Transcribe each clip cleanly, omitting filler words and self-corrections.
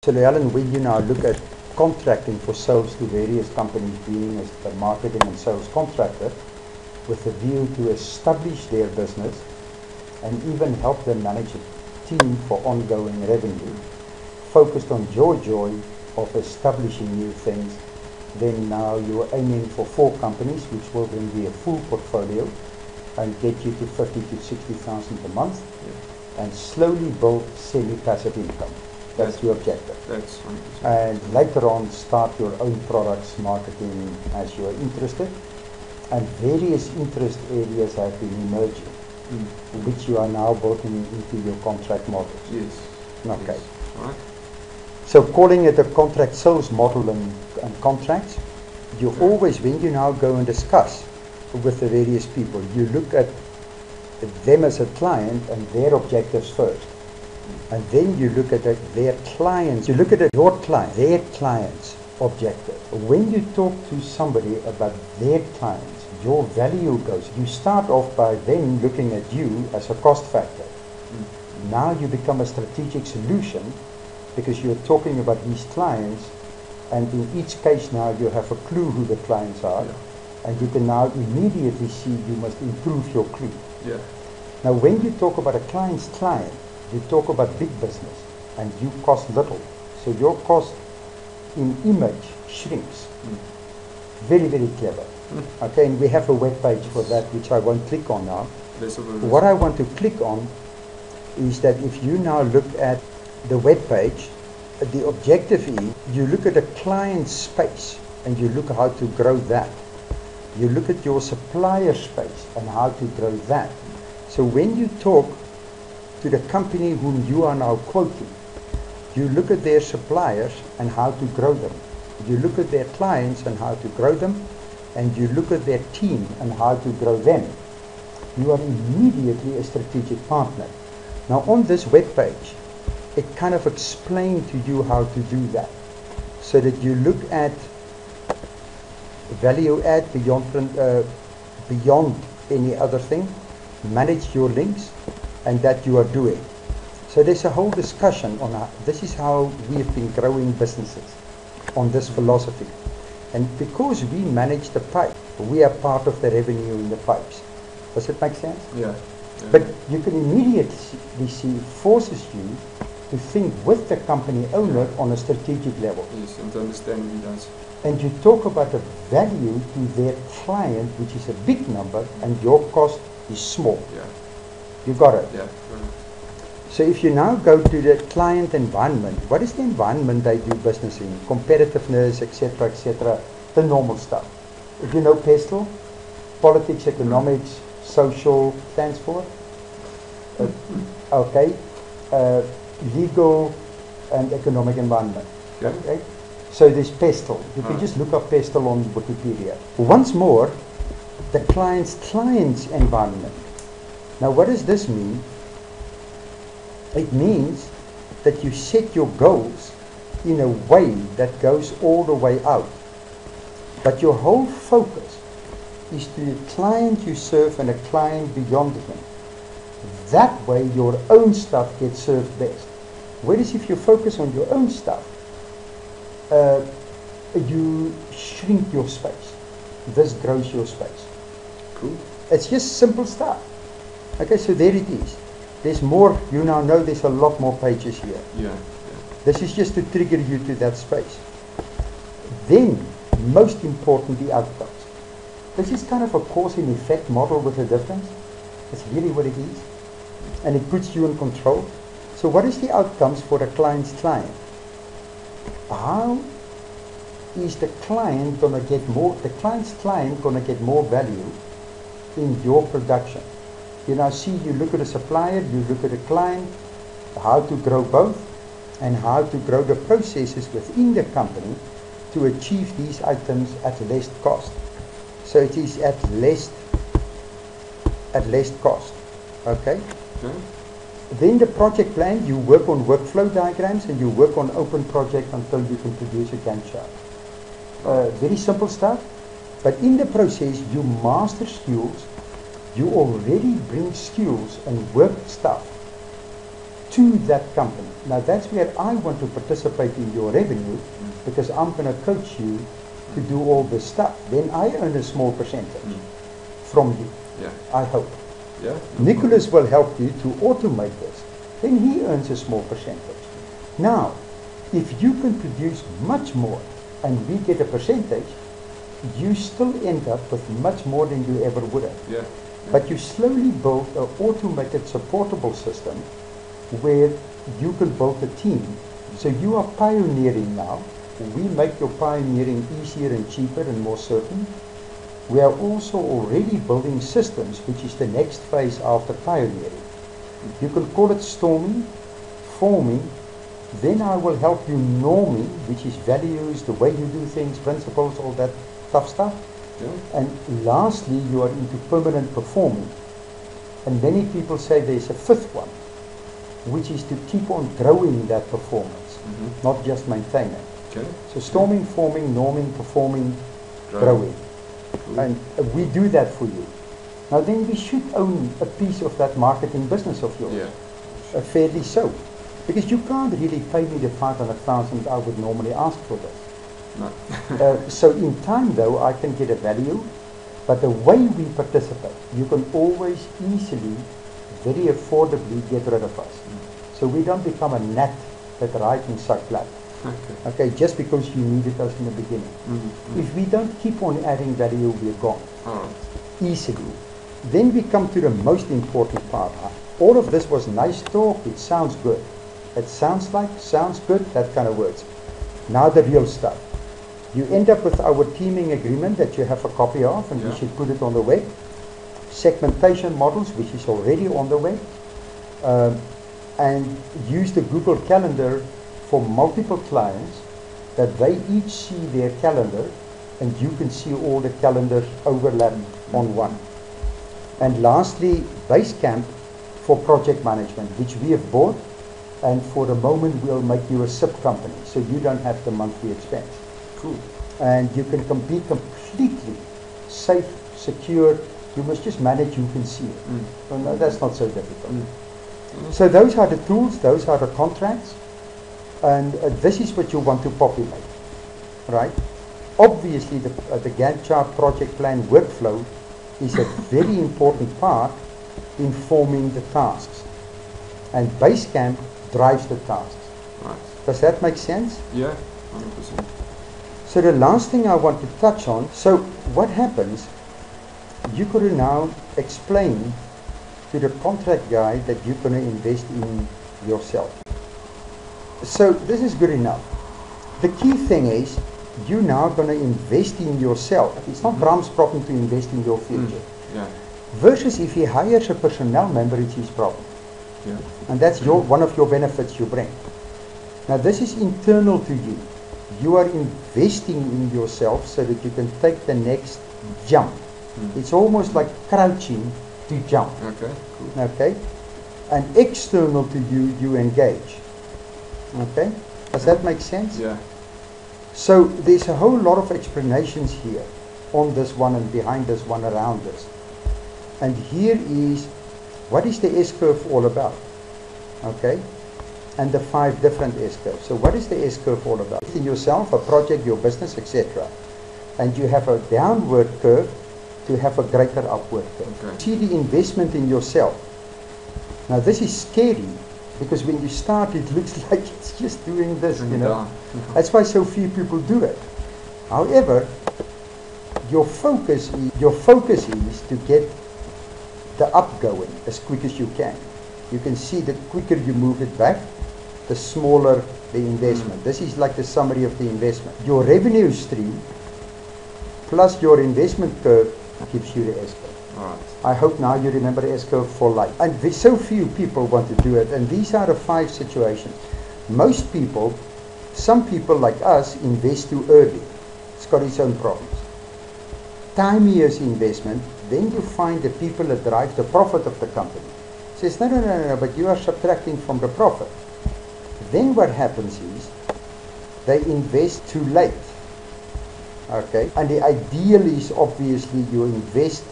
So Alan, when you now look at contracting for sales to various companies, being as a marketing and sales contractor, with a view to establish their business and even help them manage a team for ongoing revenue, focused on your joy of establishing new things, then now you're aiming for 4 companies, which will then be a full portfolio and get you to 50 to 60,000 a month, and slowly build semi-passive income. That's your objective. That's 100%. And later on, start your own products, marketing as you are interested. And various interest areas have been emerging, which you are now building into your contract models. Yes. Okay. Yes. Right. So calling it a contract sales model and contracts, you always, when you now go and discuss with the various people, you look at them as a client and their objectives first. And then you look at their clients, you look at your client, their clients' objective. When you talk to somebody about their clients, your value goes. You start off by then looking at you as a cost factor. Now you become a strategic solution because you're talking about these clients, and in each case now you have a clue who the clients are, and you can now immediately see you must improve your clue. Yeah. Now when you talk about a client's client, you talk about big business and you cost little. So your cost in image shrinks. Very, very clever. Okay, and we have a web page for that which I won't click on now. What I want to click on is that if you now look at the web page, the objective is you look at a client space and you look how to grow that. You look at your supplier space and how to grow that. So when you talk to the company whom you are now quoting, you look at their suppliers and how to grow them. You look at their clients and how to grow them, and you look at their team and how to grow them. You are immediately a strategic partner. Now on this web page, it kind of explains to you how to do that, so that you look at value add beyond any other thing, manage your links, and that you are doing. So there's a whole discussion on how, this is how we've been growing businesses on this philosophy. And because we manage the pipe, we are part of the revenue in the pipes. Does it make sense? Yeah. But you can immediately see it forces you to think with the company owner on a strategic level. Yes, and to understand what he does. And you talk about the value to their client, which is a big number, and your cost is small. Yeah. You got it? Yeah. So if you now go to the client environment, what is the environment they do business in? Competitiveness, etc., the normal stuff. If you know PESTEL, politics, economics, social, stands for? Okay. Legal and economic environment. Yeah. Okay? So there's PESTEL. You can just look up PESTEL on Wikipedia. Once more, the client's environment. Now what does this mean? It means that you set your goals in a way that goes all the way out. But your whole focus is to the client you serve and a client beyond him. That way your own stuff gets served best. Whereas if you focus on your own stuff, you shrink your space. This grows your space. Cool. It's just simple stuff. Okay, so there it is. There's more, you now know there's a lot more pages here. Yeah. This is just to trigger you to that space. Then, most importantly, outcomes. This is kind of a cause and effect model with a difference. It's really what it is. And it puts you in control. So what is the outcomes for the client's client? How is the client going to get more, the client's client going to get more value in your production? You now see, you look at a supplier, you look at a client, how to grow both, and how to grow the processes within the company to achieve these items at less cost. So it is at less cost. Okay? Then the project plan, you work on workflow diagrams and you work on open project until you can produce a Gantt chart. Very simple stuff, but in the process you master skills. You already bring skills and work stuff to that company. Now that's where I want to participate in your revenue because I'm going to coach you to do all this stuff. Then I earn a small percentage from you, Yeah. I hope. Yeah. Nicholas will help you to automate this. Then he earns a small percentage. Now, if you can produce much more and we get a percentage, you still end up with much more than you ever would have. Yeah. But you slowly build an automated supportable system where you can build a team. So you are pioneering now. We make your pioneering easier and cheaper and more certain. We are also already building systems, which is the next phase after pioneering. You can call it storming, forming, then I will help you norming, which is values, the way you do things, principles, all that tough stuff. Yeah. And lastly, you are into permanent performing. And many people say there's a fifth one, which is to keep on growing that performance, not just maintain it. Okay. So storming, forming, norming, performing, growing. Cool. And we do that for you. Now then we should own a piece of that marketing business of yours. Yeah. Fairly so. Because you can't really pay me the 500,000 I would normally ask for this. No. So in time though I can get a value, but the way we participate, you can always easily, very affordably get rid of us. So we don't become a gnat that rides and suck blood. Okay, just because you needed us in the beginning. If we don't keep on adding value, we're gone. Alright. Easily. Then we come to the most important part. All of this was nice talk, it sounds good. It sounds good, that kind of words. Now the real stuff. You end up with our teaming agreement that you have a copy of, and we should put it on the web. Segmentation models, which is already on the web. And use the Google Calendar for multiple clients, that they each see their calendar, and you can see all the calendars overlap on one. And lastly, Basecamp for project management, which we have bought, and for the moment we'll make you a SIP company, so you don't have the monthly expense. Cool. And you can be completely safe, secure. You must just manage, you can see it. Well, no, that's not so difficult. So those are the tools, those are the contracts, and this is what you want to populate, right? Obviously the Gantt chart project plan workflow is a very important part in forming the tasks, and Basecamp drives the tasks. Right. Does that make sense? Yeah, 100%. So the last thing I want to touch on, so what happens, you could now explain to the contract guy that you're going to invest in yourself. So this is good enough. The key thing is, you're now going to invest in yourself. It's not Bram's problem to invest in your future. Yeah. Versus if he hires a personnel member, it's his problem. Yeah. And that's one of your benefits you bring. Now this is internal to you. You are investing in yourself so that you can take the next jump. It's almost like crouching to jump. Okay, cool. Okay? And external to you, you engage. Okay? Does that make sense? Yeah. So there's a whole lot of explanations here on this one and behind this one, around this. And here is, what is the S-curve all about? Okay? And the 5 different S-curves. So what is the S-curve all about? In yourself, a project, your business, etc. And you have a downward curve to have a greater upward curve. Okay. See the investment in yourself. Now this is scary, because when you start it looks like it's just doing this, you know. That's why so few people do it. However, your focus is to get the up going as quick as you can. You can see that quicker you move it back, the smaller the investment. This is like the summary of the investment. Your revenue stream plus your investment curve gives you the S-curve. Alright. I hope now you remember the S-curve for life. And there's so few people want to do it, and these are the 5 situations. Most people, some people like us, invest too early. It's got its own problems. Time years investment, then you find the people that drive the profit of the company. Says, no, but you are subtracting from the profit. Then what happens is, they invest too late. Okay? And the ideal is obviously you invest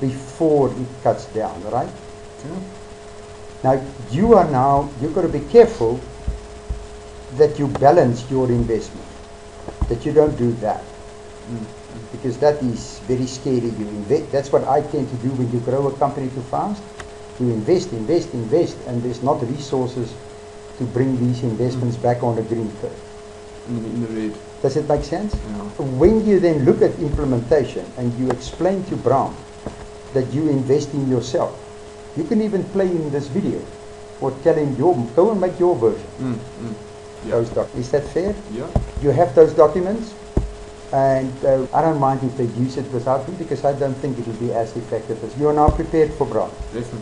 before it cuts down, right? Yeah. Now, you've got to be careful that you balance your investment, that you don't do that. Because that is very scary. That's what I tend to do when you grow a company too fast. You invest, and there's not resources to bring these investments back on the green curve. In the red. Does it make sense? Yeah. When you then look at implementation and you explain to Bram that you invest in yourself, you can even play in this video or tell him, go and make your version. Yeah. Is that fair? Yeah. You have those documents, and I don't mind if they use it without me, because I don't think it will be as effective as you are now prepared for Bram. Definitely.